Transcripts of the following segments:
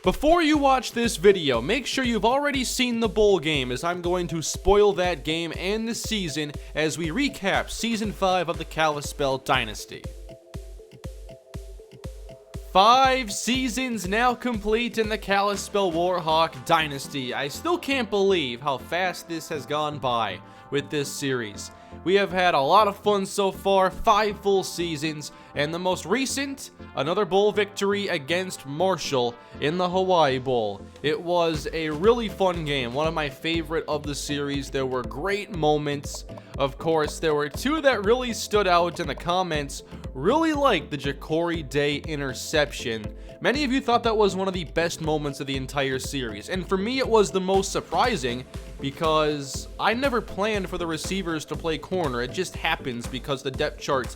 Before you watch this video, make sure you've already seen the bowl game, as I'm going to spoil that game and the season as we recap Season 5 of the Kalispell Dynasty. 5 seasons now complete in the Kalispell Warhawk Dynasty. I still can't believe how fast this has gone by with this series. We have had a lot of fun so far, 5 full seasons, and the most recent, another bowl victory against Marshall in the Hawaii Bowl. It was a really fun game, one of my favorite of the series. There were great moments. Of course, there were 2 that really stood out in the comments. Really liked the Ja'Cory Day interception. Many of you thought that was one of the best moments of the entire series, and for me it was the most surprising because I never planned for the receivers to play corner. It just happens because the depth chart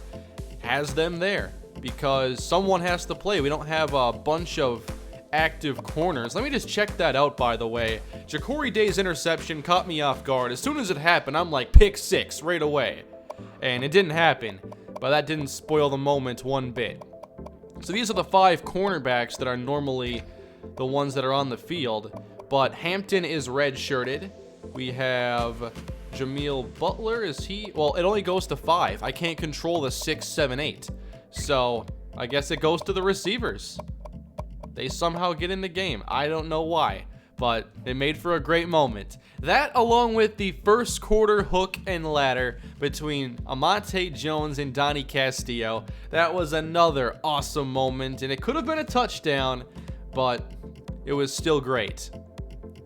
has them there, because someone has to play. We don't have a bunch of active corners. Let me just check that out, by the way. Ja'Cory Day's interception caught me off guard. As soon as it happened, I'm like, pick 6 right away. And it didn't happen, but that didn't spoil the moment one bit. So these are the 5 cornerbacks that are normally the ones that are on the field, but Hampton is red-shirted. We have Jameel Butler. Is he? Well, it only goes to 5. I can't control the 6, 7, 8. So I guess it goes to the receivers. They somehow get in the game. I don't know why, but it made for a great moment. That, along with the first quarter hook and ladder between Amante Jones and Donnie Castillo, that was another awesome moment, and it could have been a touchdown, but it was still great.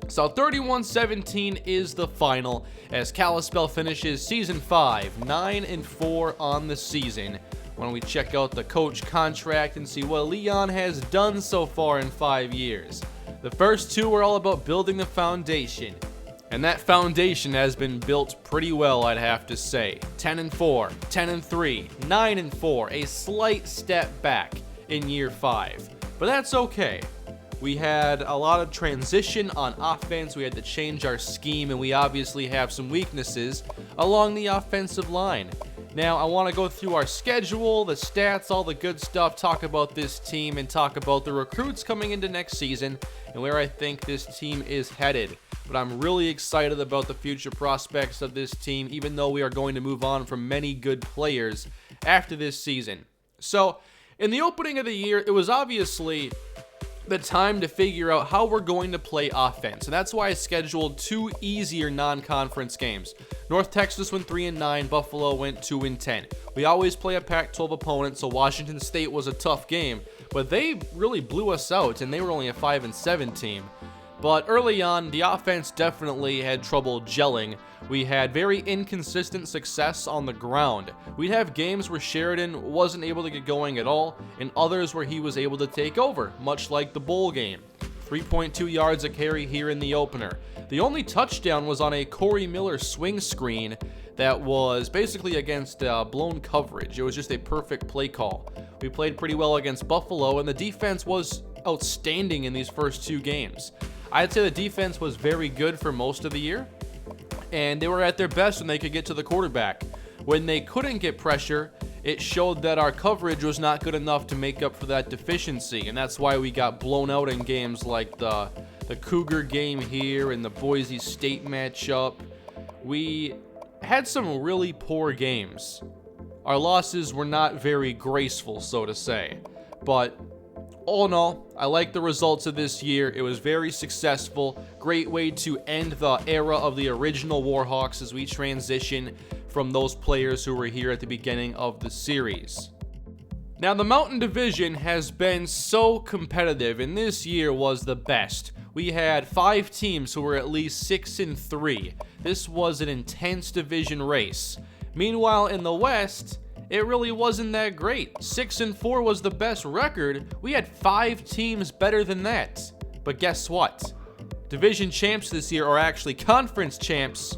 So 31-17 is the final, as Kalispell finishes Season 5, 9-4 on the season. When we check out the coach contract and see what Leon has done so far in 5 years. The first 2 were all about building the foundation, and that foundation has been built pretty well, I'd have to say. 10-4, 10-3, 9-4, a slight step back in year 5, but that's okay. We had a lot of transition on offense. We had to change our scheme, and we obviously have some weaknesses along the offensive line. Now, I want to go through our schedule, the stats, all the good stuff, talk about this team, and talk about the recruits coming into next season and where I think this team is headed. But I'm really excited about the future prospects of this team, even though we are going to move on from many good players after this season. So, in the opening of the year, it was obviously the time to figure out how we're going to play offense, and that's why I scheduled 2 easier non-conference games. North Texas went 3-9, Buffalo went 2-10. We always play a Pac-12 opponent, so Washington State was a tough game, but they really blew us out, and they were only a 5-7 team. But early on, the offense definitely had trouble gelling. We had very inconsistent success on the ground. We'd have games where Sheridan wasn't able to get going at all, and others where he was able to take over, much like the bowl game. 3.2 yards a carry here in the opener. The only touchdown was on a Corey Miller swing screen that was basically against blown coverage. It was just a perfect play call. We played pretty well against Buffalo, and the defense was outstanding in these first 2 games. I'd say the defense was very good for most of the year, and they were at their best when they could get to the quarterback. When they couldn't get pressure, it showed that our coverage was not good enough to make up for that deficiency, and that's why we got blown out in games like the Cougar game here and the Boise State matchup. We had some really poor games. Our losses were not very graceful, so to say, but all in all, I like the results of this year. It was very successful. Great way to end the era of the original Warhawks as we transition from those players who were here at the beginning of the series. Now, the Mountain Division has been so competitive, and this year was the best. We had 5 teams who were at least 6-3. This was an intense division race. Meanwhile, in the West, it really wasn't that great. 6-4 was the best record. We had 5 teams better than that. But guess what? Division champs this year, or actually conference champs,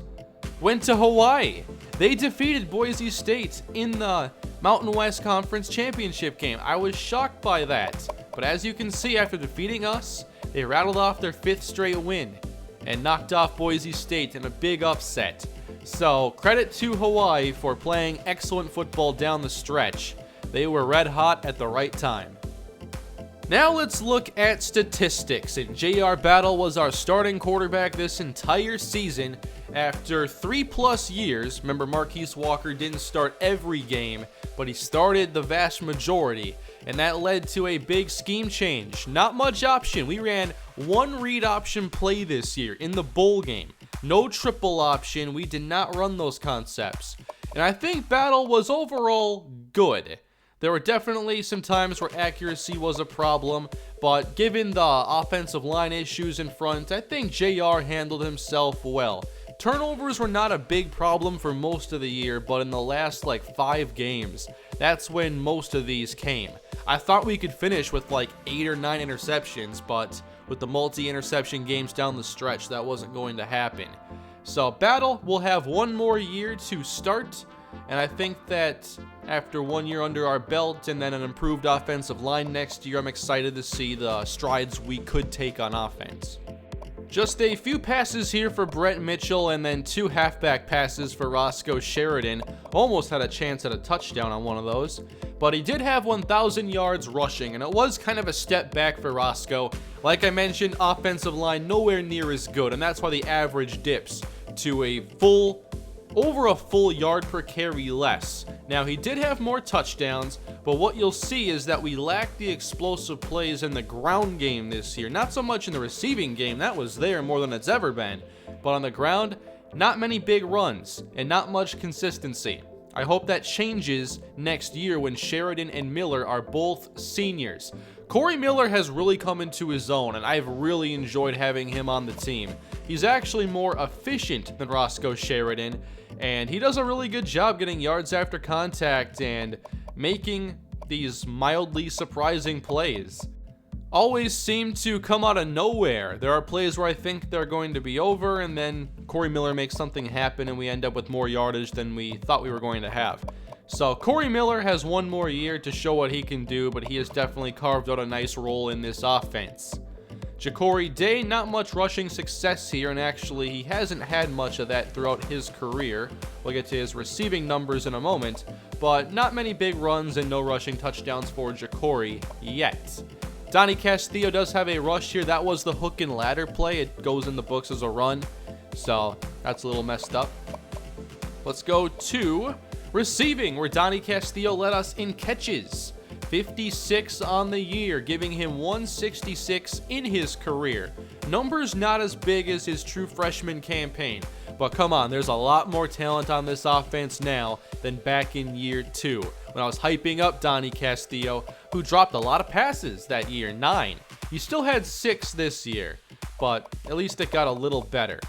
went to Hawaii. They defeated Boise State in the Mountain West Conference Championship game. I was shocked by that. But as you can see, after defeating us, they rattled off their 5th straight win and knocked off Boise State in a big upset. So, credit to Hawaii for playing excellent football down the stretch. They were red hot at the right time. Now let's look at statistics, and J.R. Battle was our starting quarterback this entire season after 3+ years. Remember, Marquise Walker didn't start every game, but he started the vast majority, and that led to a big scheme change. Not much option. We ran one read option play this year in the bowl game. No triple option. We did not run those concepts, and I think Battle was overall good. There were definitely some times where accuracy was a problem, but given the offensive line issues in front, I think JR handled himself well. Turnovers were not a big problem for most of the year, but in the last 5 games, that's when most of these came. I thought we could finish with 8 or 9 interceptions, but with the multi-interception games down the stretch, that wasn't going to happen. So Battle will have one more year to start, and I think that after 1 year under our belt and then an improved offensive line next year, I'm excited to see the strides we could take on offense. Just a few passes here for Brett Mitchell and then 2 halfback passes for Roscoe Sheridan. Almost had a chance at a touchdown on one of those, but he did have 1,000 yards rushing, and it was kind of a step back for Roscoe. Like I mentioned, offensive line nowhere near as good, and that's why the average dips to over a full yard per carry less. Now, he did have more touchdowns, but what you'll see is that we lack the explosive plays in the ground game this year. Not so much in the receiving game, that was there more than it's ever been, but on the ground, not many big runs and not much consistency. I hope that changes next year when Sheridan and Miller are both seniors. Corey Miller has really come into his own, and I've really enjoyed having him on the team. He's actually more efficient than Roscoe Sheridan, and he does a really good job getting yards after contact and making these mildly surprising plays. Always seem to come out of nowhere. There are plays where I think they're going to be over, and then Corey Miller makes something happen and we end up with more yardage than we thought we were going to have. So Corey Miller has one more year to show what he can do, but he has definitely carved out a nice role in this offense. Ja'Cory Day, not much rushing success here, and actually he hasn't had much of that throughout his career. We'll get to his receiving numbers in a moment, but not many big runs and no rushing touchdowns for Ja'Cory yet. Donnie Castillo does have a rush here. That was the hook and ladder play. It goes in the books as a run, so that's a little messed up. Let's go to receiving, where Donnie Castillo led us in catches. 56 on the year, giving him 166 in his career. Numbers not as big as his true freshman campaign, but come on, there's a lot more talent on this offense now than back in year 2, when I was hyping up Donnie Castillo, who dropped a lot of passes that year, 9. He still had 6 this year, but at least it got a little better.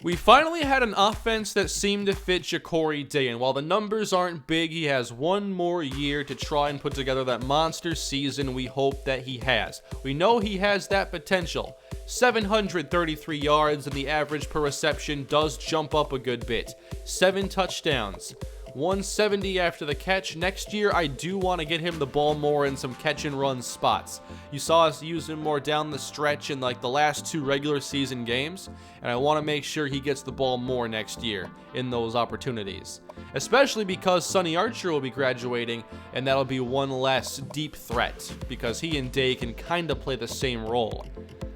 We finally had an offense that seemed to fit Ja'Cory Day, and while the numbers aren't big, he has one more year to try and put together that monster season we hope that he has. We know he has that potential. 733 yards, and the average per reception does jump up a good bit. 7 touchdowns. 170 after the catch. Next year, I do want to get him the ball more in some catch and run spots. You saw us use him more down the stretch in the last 2 regular season games, and I want to make sure he gets the ball more next year in those opportunities. Especially because Sonny Archer will be graduating, and that'll be one less deep threat, because he and Day can kind of play the same role.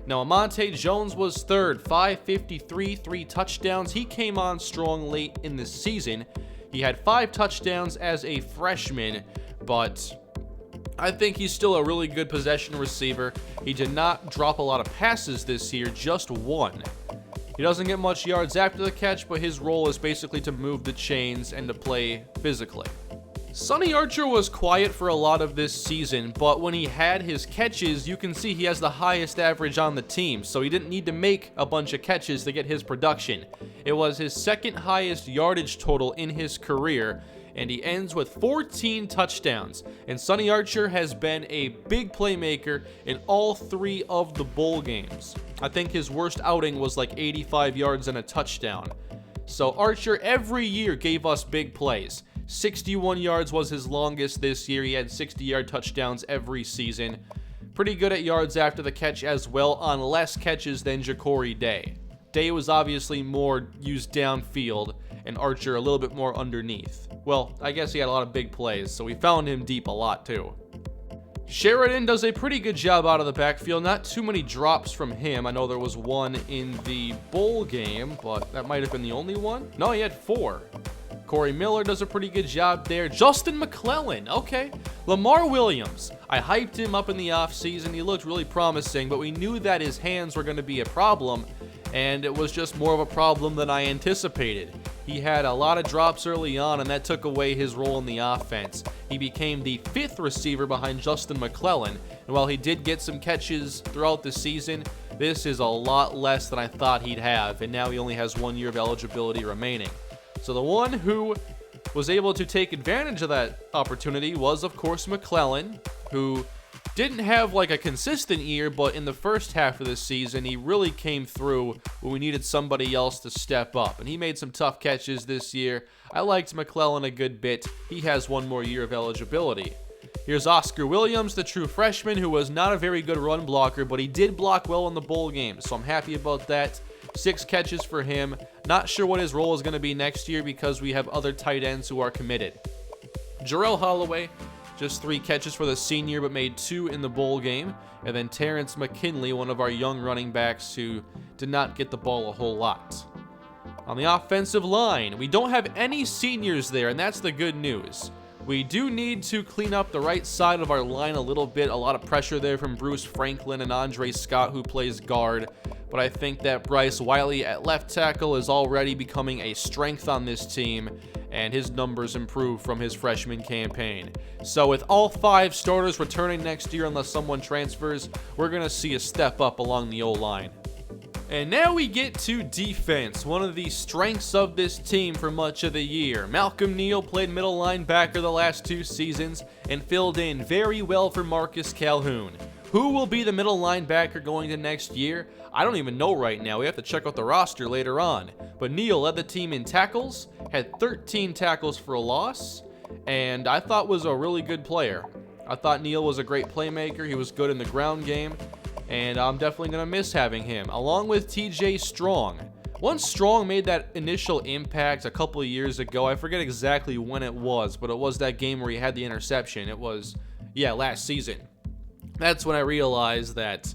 Now, Amonte Jones was third, 553, 3 touchdowns. He came on strong late in the season. He had 5 touchdowns as a freshman, but I think he's still a really good possession receiver. He did not drop a lot of passes this year, just 1. He doesn't get much yards after the catch, but his role is basically to move the chains and to play physically. Sonny Archer was quiet for a lot of this season, but when he had his catches, you can see he has the highest average on the team, so he didn't need to make a bunch of catches to get his production. It was his second highest yardage total in his career, and he ends with 14 touchdowns. And Sonny Archer has been a big playmaker in all 3 of the bowl games. I think his worst outing was 85 yards and a touchdown. So Archer every year gave us big plays. 61 yards was his longest this year. He had 60-yard touchdowns every season. Pretty good at yards after the catch as well, on less catches than Ja'Cory Day. Day was obviously more used downfield, and Archer a little bit more underneath. Well, I guess he had a lot of big plays, so we found him deep a lot too. Sheridan does a pretty good job out of the backfield. Not too many drops from him. I know there was one in the bowl game, but that might have been the only one. No, he had 4. Corey Miller does a pretty good job there. Justin McClellan, okay. Lamar Williams, I hyped him up in the offseason. He looked really promising, but we knew that his hands were going to be a problem, and it was just more of a problem than I anticipated. He had a lot of drops early on, and that took away his role in the offense. He became the 5th receiver behind Justin McClellan, and while he did get some catches throughout the season, this is a lot less than I thought he'd have, and now he only has 1 year of eligibility remaining. So the one who was able to take advantage of that opportunity was, of course, McClellan, who didn't have like a consistent year, but in the first half of the season, he really came through when we needed somebody else to step up. And he made some tough catches this year. I liked McClellan a good bit. He has 1 more year of eligibility. Here's Oscar Williams, the true freshman, who was not a very good run blocker, but he did block well in the bowl game, so I'm happy about that. 6 catches for him. Not sure what his role is going to be next year because we have other tight ends who are committed. Jarrell Holloway, just 3 catches for the senior, but made 2 in the bowl game. And then Terrence McKinley, one of our young running backs who did not get the ball a whole lot. On the offensive line, we don't have any seniors there, and that's the good news. We do need to clean up the right side of our line a little bit. A lot of pressure there from Bruce Franklin and Andre Scott, who plays guard. But I think that Bryce Wiley at left tackle is already becoming a strength on this team, and his numbers improve from his freshman campaign. So with all 5 starters returning next year unless someone transfers, we're going to see a step up along the O-line. And now we get to defense, one of the strengths of this team for much of the year. Malcolm Neal played middle linebacker the last 2 seasons and filled in very well for Marcus Calhoun. Who will be the middle linebacker going to next year? I don't even know right now. We have to check out the roster later on. But Neal led the team in tackles, had 13 tackles for a loss, and I thought was a really good player. I thought Neal was a great playmaker. He was good in the ground game, and I'm definitely going to miss having him, along with TJ Strong. Once Strong made that initial impact a couple of years ago, I forget exactly when it was, but it was that game where he had the interception. It was, last season. That's when I realized that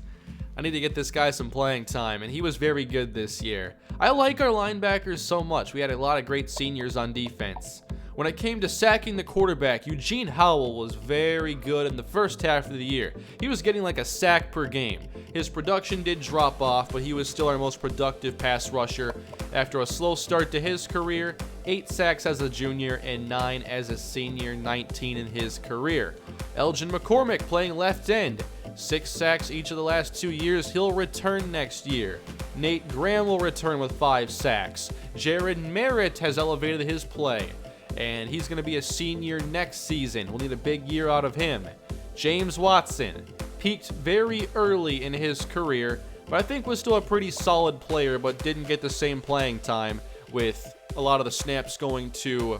I need to get this guy some playing time, and he was very good this year. I like our linebackers so much. We had a lot of great seniors on defense. When it came to sacking the quarterback, Eugene Howell was very good in the first half of the year. He was getting like a sack per game. His production did drop off, but he was still our most productive pass rusher. After a slow start to his career, 8 sacks as a junior and 9 as a senior, 19 in his career. Elgin McCormick playing left end. 6 sacks each of the last 2 years. He'll return next year. Nate Graham will return with 5 sacks. Jared Merritt has elevated his play, and he's going to be a senior next season. We'll need a big year out of him. James Watson peaked very early in his career, but I think was still a pretty solid player, but didn't get the same playing time, with a lot of the snaps going to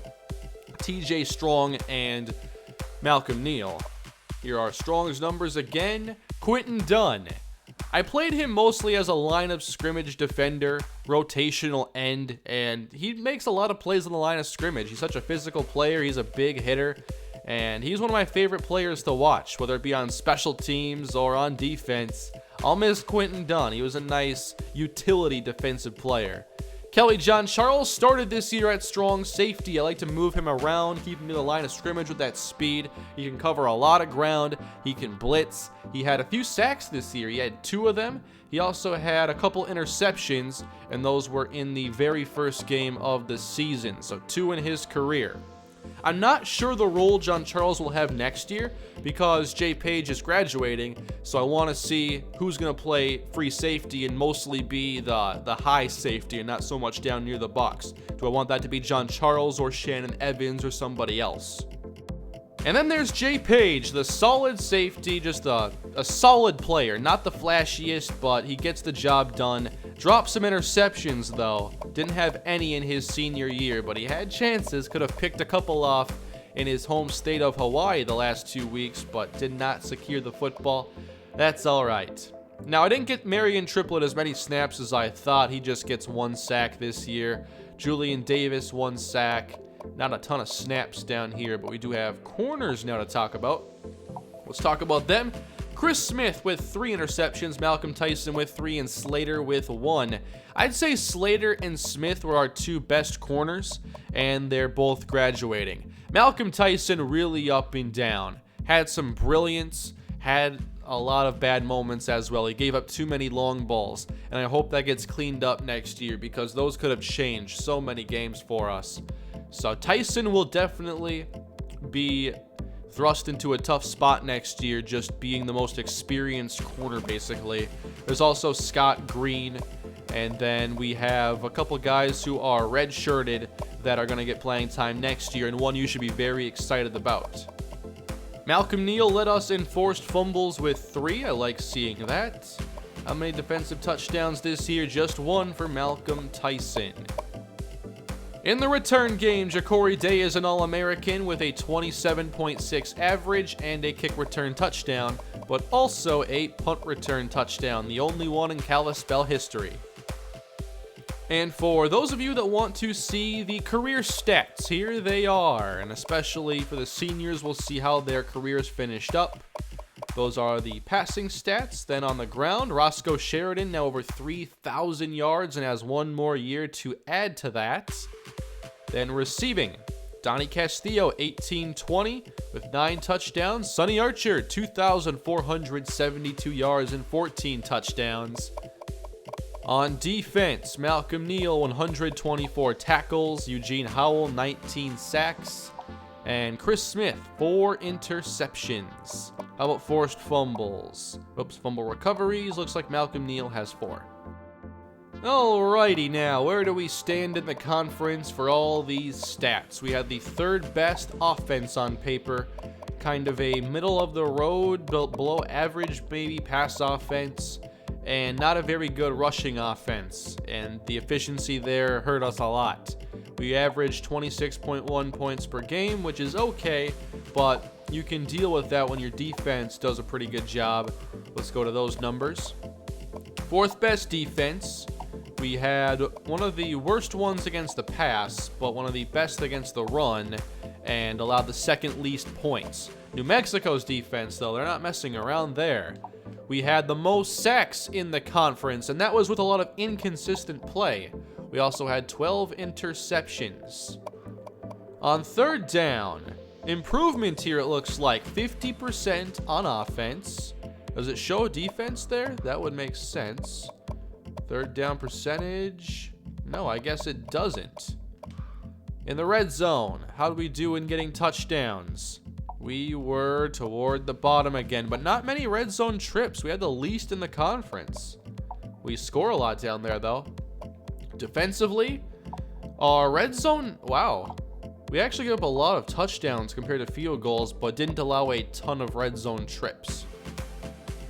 TJ Strong and Malcolm Neal. Here are Strong's numbers again. Quentin Dunn. I played him mostly as a line of scrimmage defender, rotational end, and he makes a lot of plays on the line of scrimmage. He's such a physical player. He's a big hitter, and he's one of my favorite players to watch, whether it be on special teams or on defense. I'll miss Quentin Dunn. He was a nice utility defensive player. Kelly John Charles started this year at strong safety. I like to move him around, keep him near the line of scrimmage with that speed. He can cover a lot of ground. He can blitz. He had a few sacks this year. He had 2 of them. He also had a couple interceptions, and those were in the very first game of the season. So 2 in his career. I'm not sure the role John Charles will have next year because Jay Page is graduating, so I want to see who's going to play free safety and mostly be the high safety and not so much down near the box. Do I want that to be John Charles or Shannon Evans or somebody else? And then there's Jay Page, the solid safety, just a solid player. Not the flashiest, but he gets the job done. Dropped some interceptions, though. Didn't have any in his senior year, but he had chances. Could have picked a couple off in his home state of Hawaii the last 2 weeks, but did not secure the football. That's all right. Now, I didn't get Marion Triplett as many snaps as I thought. He just gets 1 sack this year. Julian Davis, 1 sack. Not a ton of snaps down here, but we do have corners now to talk about. Let's talk about them. Chris Smith with 3 interceptions, Malcolm Tyson with 3, and Slater with 1. I'd say Slater and Smith were our 2 best corners, and they're both graduating. Malcolm Tyson really up and down. Had some brilliance, had a lot of bad moments as well. He gave up too many long balls, and I hope that gets cleaned up next year because those could have changed so many games for us. So Tyson will definitely be thrust into a tough spot next year, just being the most experienced corner basically. There's also Scott Green, and then we have a couple guys who are red-shirted that are going to get playing time next year, and one you should be very excited about. Malcolm Neal led us in forced fumbles with 3. I like seeing that. How many defensive touchdowns this year? Just 1 for Malcolm Tyson. In the return game, Ja'Cory Day is an All-American with a 27.6 average and a kick return touchdown, but also a punt return touchdown, the only one in Kalispell history. And for those of you that want to see the career stats, here they are, and especially for the seniors, we'll see how their careers finished up. Those are the passing stats. Then on the ground, Roscoe Sheridan now over 3,000 yards and has 1 more year to add to that. Then receiving, Donnie Castillo 18-20 with 9 touchdowns. Sonny Archer 2,472 yards and 14 touchdowns. On defense, Malcolm Neal 124 tackles, Eugene Howell 19 sacks, and Chris Smith 4 interceptions. How about forced fumbles? Oops, fumble recoveries. Looks like Malcolm Neal has 4. Alrighty now, where do we stand in the conference for all these stats? We had the 3rd best offense on paper, kind of a middle of the road, below average maybe pass offense, and not a very good rushing offense, and the efficiency there hurt us a lot. We averaged 26.1 points per game, which is okay, but you can deal with that when your defense does a pretty good job. Let's go to those numbers. 4th best defense. We had one of the worst ones against the pass, but one of the best against the run, and allowed the 2nd least points. New Mexico's defense, though, they're not messing around there. We had the most sacks in the conference, and that was with a lot of inconsistent play. We also had 12 interceptions. On 3rd down, improvement here it looks like. 50% on offense. Does it show defense there? That would make sense. 3rd down percentage. No, I guess it doesn't. In the red zone, how did we do in getting touchdowns? We were toward the bottom again, but not many red zone trips. We had the least in the conference. We score a lot down there, though. Defensively, our red zone, wow. We actually gave up a lot of touchdowns compared to field goals, but didn't allow a ton of red zone trips.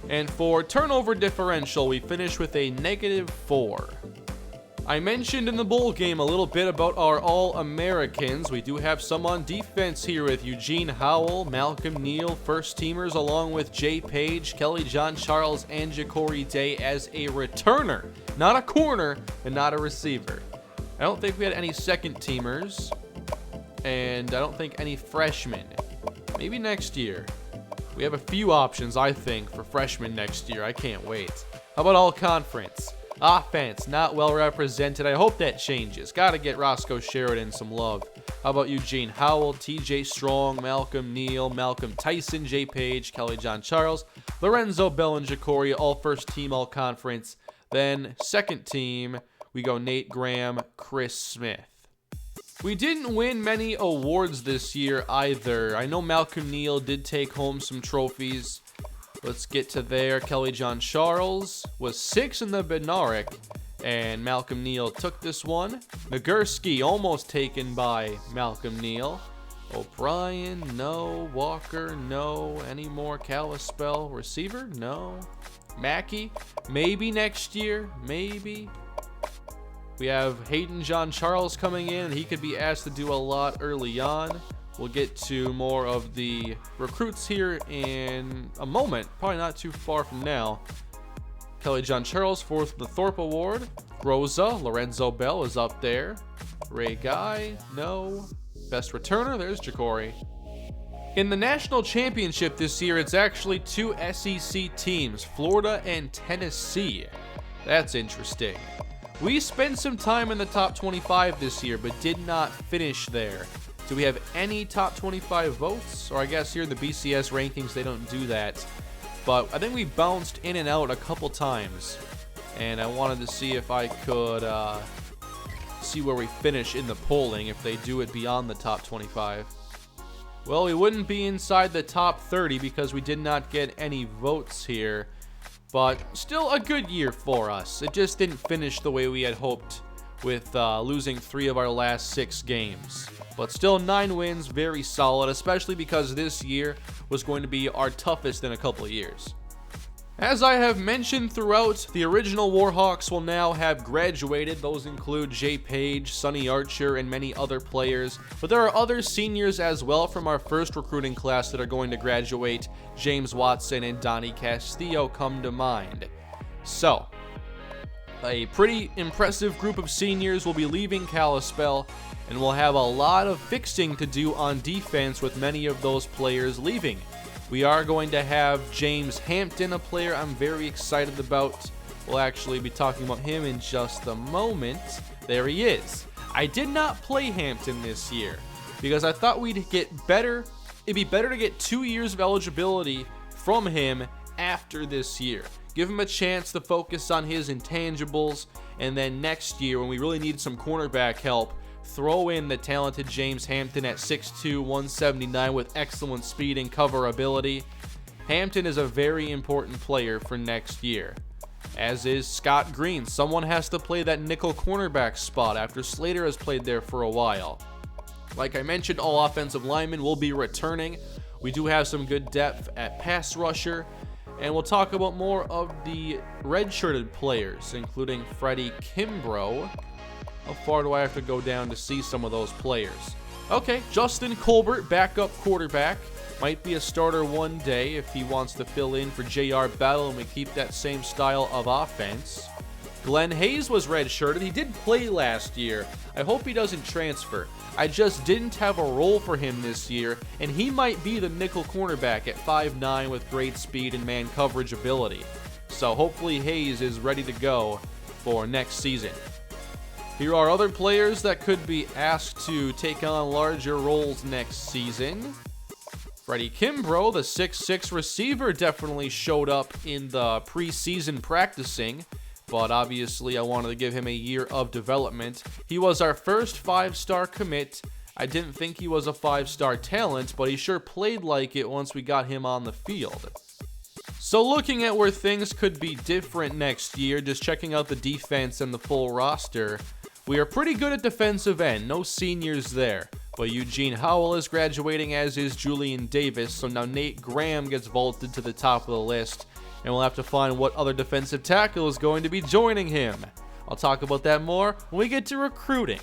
And for turnover differential, we finished with a -4. I mentioned in the bowl game a little bit about our All-Americans. We do have some on defense here with Eugene Howell, Malcolm Neal, first teamers, along with Jay Page, Kelly John Charles, and Ja'Cory Day as a returner. Not a corner and not a receiver. I don't think we had any second teamers, and I don't think any freshmen. Maybe next year. We have a few options, I think, for freshmen next year. I can't wait. How about all conference? Offense, not well represented. I hope that changes. Got to get Roscoe Sheridan some love. How about Eugene Howell, TJ Strong, Malcolm Neal, Malcolm Tyson, Jay Page, Kelly John Charles, Lorenzo Bell, and Ja'Cory, all first team, all conference. Then second team, we go Nate Graham, Chris Smith. We didn't win many awards this year either. I know Malcolm Neal did take home some trophies. Let's get to there. Kelly John Charles was 6 in the Bednarik, and Malcolm Neal took this one. Nagurski almost taken by Malcolm Neal. O'Brien, no. Walker, no. Any more Kalispell receiver? No. Mackey, maybe next year, maybe. We have Hayden John Charles coming in, and he could be asked to do a lot early on. We'll get to more of the recruits here in a moment, probably not too far from now. Kelly John Charles, 4th in the Thorpe Award. Rosa, Lorenzo Bell is up there. Ray Guy, no. Best returner, there's Ja'Cory. In the national championship this year, it's actually two SEC teams, Florida and Tennessee. That's interesting. We spent some time in the top 25 this year, but did not finish there. Do we have any top 25 votes? Or I guess here in the BCS rankings, they don't do that. But I think we bounced in and out a couple times. And I wanted to see if I could see where we finish in the polling if they do it beyond the top 25. Well, we wouldn't be inside the top 30 because we did not get any votes here. But still a good year for us. It just didn't finish the way we had hoped with losing 3 of our last 6 games. But still 9 wins, very solid, especially because this year was going to be our toughest in a couple of years. As I have mentioned throughout, the original Warhawks will now have graduated. Those include Jay Page, Sonny Archer, and many other players. But there are other seniors as well from our first recruiting class that are going to graduate. James Watson and Donnie Castillo come to mind. So, a pretty impressive group of seniors will be leaving Kalispell, and we'll have a lot of fixing to do on defense with many of those players leaving. We are going to have James Hampton, a player I'm very excited about. We'll actually be talking about him in just a moment. There he is. I did not play Hampton this year because I thought we'd get better. It'd be better to get 2 years of eligibility from him after this year. Give him a chance to focus on his intangibles, and then next year when we really need some cornerback help, throw in the talented James Hampton at 6'2", 179 with excellent speed and cover ability. Hampton is a very important player for next year, as is Scott Green. Someone has to play that nickel cornerback spot after Slater has played there for a while. Like I mentioned, all offensive linemen will be returning. We do have some good depth at pass rusher, and we'll talk about more of the redshirted players, including Freddie Kimbrough. How far do I have to go down to see some of those players? Okay, Justin Colbert, backup quarterback. Might be a starter one day if he wants to fill in for J.R. Battle and we keep that same style of offense. Glenn Hayes was redshirted. He did play last year. I hope he doesn't transfer. I just didn't have a role for him this year, and he might be the nickel cornerback at 5'9" with great speed and man coverage ability. So hopefully Hayes is ready to go for next season. Here are other players that could be asked to take on larger roles next season. Freddie Kimbrough, the 6'6" receiver, definitely showed up in the preseason practicing, but obviously I wanted to give him a year of development. He was our first 5-star commit. I didn't think he was a 5-star talent, but he sure played like it once we got him on the field. So looking at where things could be different next year, just checking out the defense and the full roster, we are pretty good at defensive end, no seniors there. But Eugene Howell is graduating, as is Julian Davis, so now Nate Graham gets vaulted to the top of the list, and we'll have to find what other defensive tackle is going to be joining him. I'll talk about that more when we get to recruiting.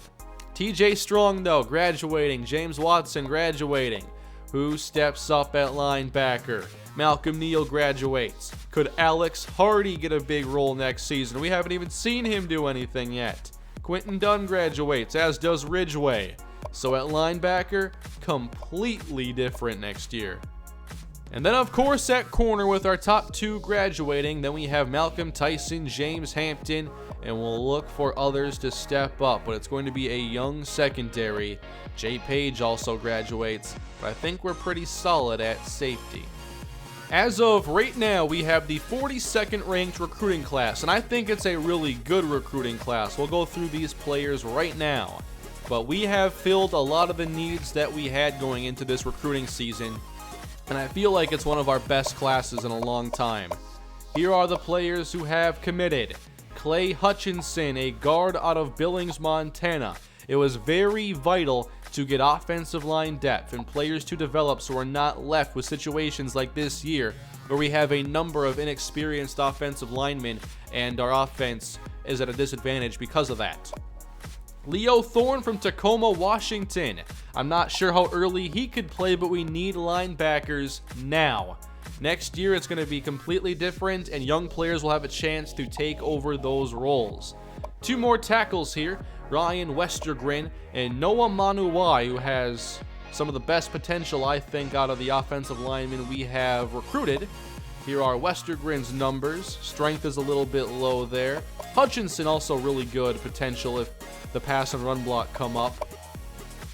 TJ Strong, though, graduating. James Watson graduating. Who steps up at linebacker? Malcolm Neal graduates. Could Alex Hardy get a big role next season? We haven't even seen him do anything yet. Quentin Dunn graduates, as does Ridgeway. So at linebacker, completely different next year. And then of course at corner with our top 2 graduating, then we have Malcolm Tyson, James Hampton, and we'll look for others to step up, but it's going to be a young secondary. Jay Page also graduates, but I think we're pretty solid at safety. As of right now, we have the 42nd ranked recruiting class, and I think it's a really good recruiting class. We'll go through these players right now, but we have filled a lot of the needs that we had going into this recruiting season, and I feel like it's one of our best classes in a long time. Here are the players who have committed. Clay Hutchinson, a guard out of Billings, Montana. It was very vital to get offensive line depth and players to develop so we're not left with situations like this year where we have a number of inexperienced offensive linemen and our offense is at a disadvantage because of that. Leo Thorne from Tacoma, Washington. I'm not sure how early he could play, but we need linebackers now. Next year it's going to be completely different and young players will have a chance to take over those roles. 2 more tackles here. Ryan Westergren and Noah Manuwai, who has some of the best potential, I think, out of the offensive linemen we have recruited. Here are Westergren's numbers. Strength is a little bit low there. Hutchinson also really good potential if the pass and run block come up.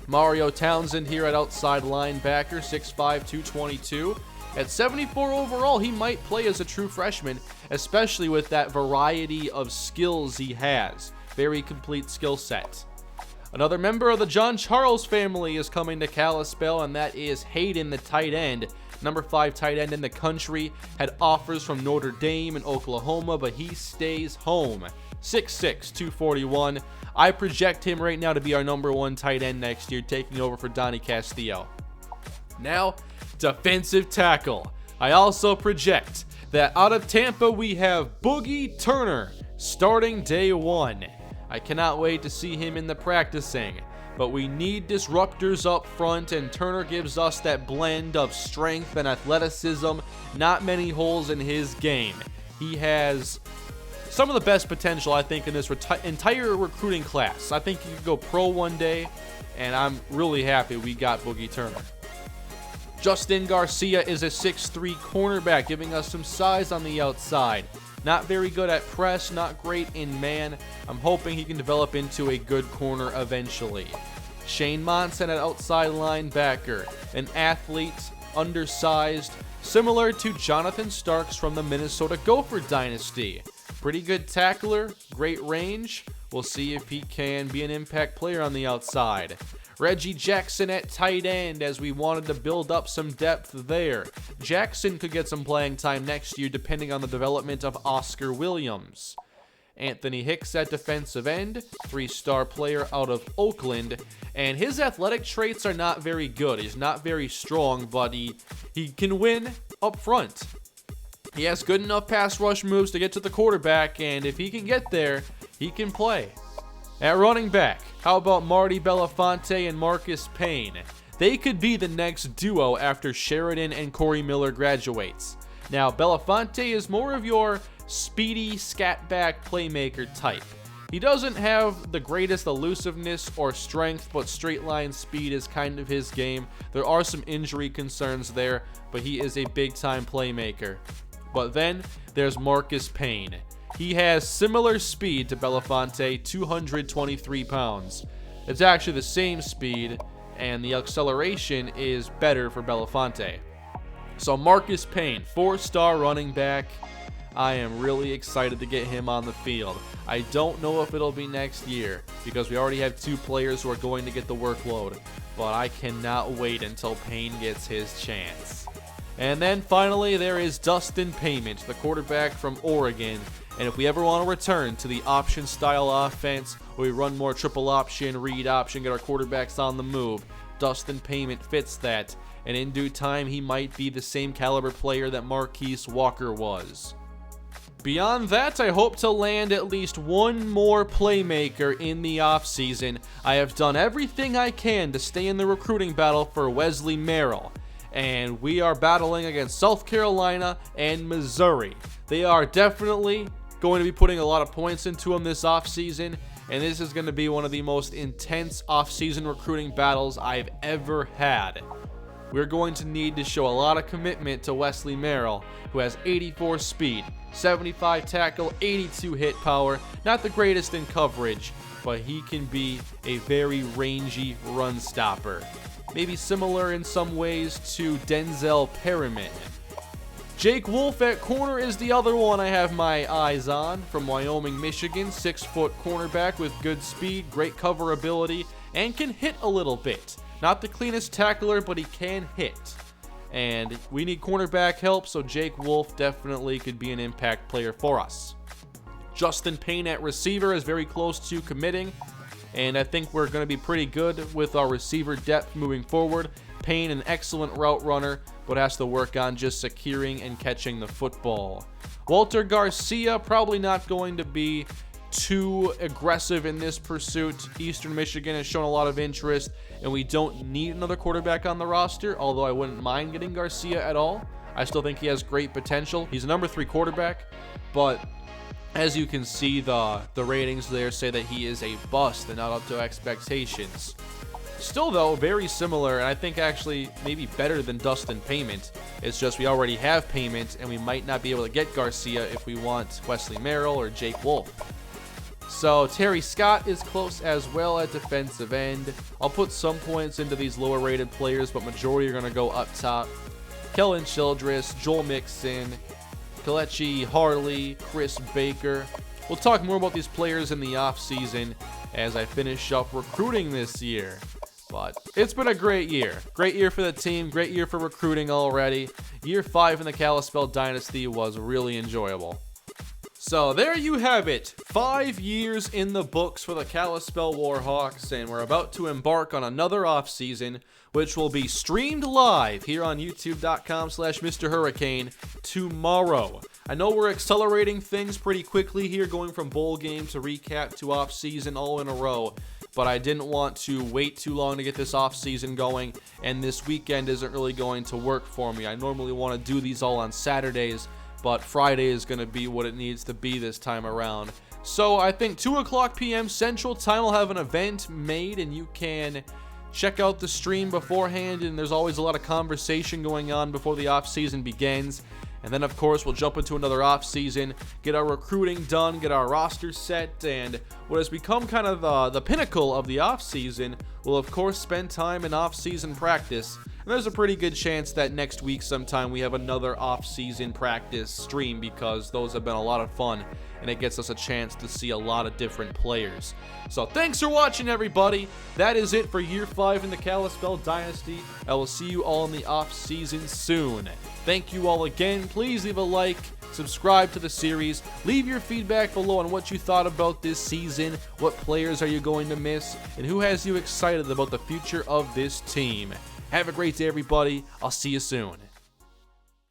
Mario Townsend here at outside linebacker, 6'5", 222. At 74 overall, he might play as a true freshman, especially with that variety of skills he has. Very complete skill set. Another member of the John Charles family is coming to Kalispell, and that is Hayden, the tight end. Number 5 tight end in the country, had offers from Notre Dame and Oklahoma, but he stays home. 6'6", 241. I project him right now to be our number 1 tight end next year, taking over for Donnie Castillo. Now, defensive tackle. I also project that out of Tampa we have Boogie Turner starting day 1. I cannot wait to see him in the practicing, but we need disruptors up front, and Turner gives us that blend of strength and athleticism. Not many holes in his game. He has some of the best potential, I think, in this entire recruiting class. I think he could go pro one day, and I'm really happy we got Boogie Turner. Justin Garcia is a 6'3" cornerback, giving us some size on the outside. Not very good at press, not great in man. I'm hoping he can develop into a good corner eventually. Shane Monson at outside linebacker, an athlete, undersized, similar to Jonathan Starks from the Minnesota Gopher dynasty. Pretty good tackler, great range. We'll see if he can be an impact player on the outside. Reggie Jackson at tight end, as we wanted to build up some depth there. Jackson could get some playing time next year depending on the development of Oscar Williams. Anthony Hicks at defensive end, 3-star player out of Oakland, and his athletic traits are not very good. He's not very strong, but he can win up front. He has good enough pass rush moves to get to the quarterback, and if he can get there, he can play. At running back, how about Marty Belafonte and Marcus Payne? They could be the next duo after Sheridan and Corey Miller graduates. Now, Belafonte is more of your speedy, scat-back playmaker type. He doesn't have the greatest elusiveness or strength, but straight-line speed is kind of his game. There are some injury concerns there, but he is a big-time playmaker. But then, there's Marcus Payne. He has similar speed to Belafonte, 223 pounds. It's actually the same speed, and the acceleration is better for Belafonte. So Marcus Payne, 4-star running back. I am really excited to get him on the field. I don't know if it'll be next year, because we already have 2 players who are going to get the workload, but I cannot wait until Payne gets his chance. And then finally, there is Dustin Payment, the quarterback from Oregon. And if we ever want to return to the option style offense, where we run more triple option, read option, get our quarterbacks on the move, Dustin Payment fits that. And in due time, he might be the same caliber player that Marquise Walker was. Beyond that, I hope to land at least one more playmaker in the offseason. I have done everything I can to stay in the recruiting battle for Wesley Merrill. And we are battling against South Carolina and Missouri. They are definitely going to be putting a lot of points into them this offseason, and this is going to be one of the most intense offseason recruiting battles I've ever had. We're going to need to show a lot of commitment to Wesley Merrill, who has 84 speed, 75 tackle, 82 hit power. Not the greatest in coverage, but he can be a very rangy run stopper. Maybe similar in some ways to Denzel Perriman. Jake Wolf at corner is the other one I have my eyes on. From Wyoming, Michigan, 6-foot cornerback with good speed, great cover ability, and can hit a little bit. Not the cleanest tackler, but he can hit. And we need cornerback help, so Jake Wolf definitely could be an impact player for us. Justin Payne at receiver is very close to committing, and I think we're going to be pretty good with our receiver depth moving forward. Payne, an excellent route runner, but has to work on just securing and catching the football. Walter Garcia, probably not going to be too aggressive in this pursuit. Eastern Michigan has shown a lot of interest, and we don't need another quarterback on the roster, although I wouldn't mind getting Garcia at all. I still think he has great potential. He's a number 3 quarterback, but as you can see, the ratings there say that he is a bust and not up to expectations. Still though, very similar, and I think actually maybe better than Dustin Payment. It's just we already have Payment, and we might not be able to get Garcia if we want Wesley Merrill or Jake Wolf. So Terry Scott is close as well at defensive end. I'll put some points into these lower rated players, but majority are going to go up top. Kellen Childress, Joel Mixon, Kelechi Harley, Chris Baker. We'll talk more about these players in the offseason as I finish up recruiting this year. But it's been a great year. Great year for the team, great year for recruiting already. Year 5 in the Kalispell Dynasty was really enjoyable. So there you have it, 5 years in the books for the Kalispell Warhawks, and we're about to embark on another offseason, which will be streamed live here on youtube.com/MrHurriicane tomorrow. I know we're accelerating things pretty quickly here, going from bowl game to recap to offseason all in a row, but I didn't want to wait too long to get this offseason going, and this weekend isn't really going to work for me. I normally want to do these all on Saturdays, but Friday is going to be what it needs to be this time around. So I think 2 o'clock p.m. Central Time will have an event made, and you can check out the stream beforehand, and there's always a lot of conversation going on before the offseason begins. And then, of course, we'll jump into another offseason, get our recruiting done, get our roster set, and what has become kind of the pinnacle of the offseason, we'll, of course, spend time in offseason practice. And there's a pretty good chance that next week sometime we have another off-season practice stream because those have been a lot of fun and it gets us a chance to see a lot of different players. So thanks for watching, everybody. That is it for year 5 in the Kalispell Dynasty. I will see you all in the off-season soon. Thank you all again. Please leave a like, subscribe to the series, leave your feedback below on what you thought about this season, what players are you going to miss, and who has you excited about the future of this team. Have a great day, everybody. I'll see you soon.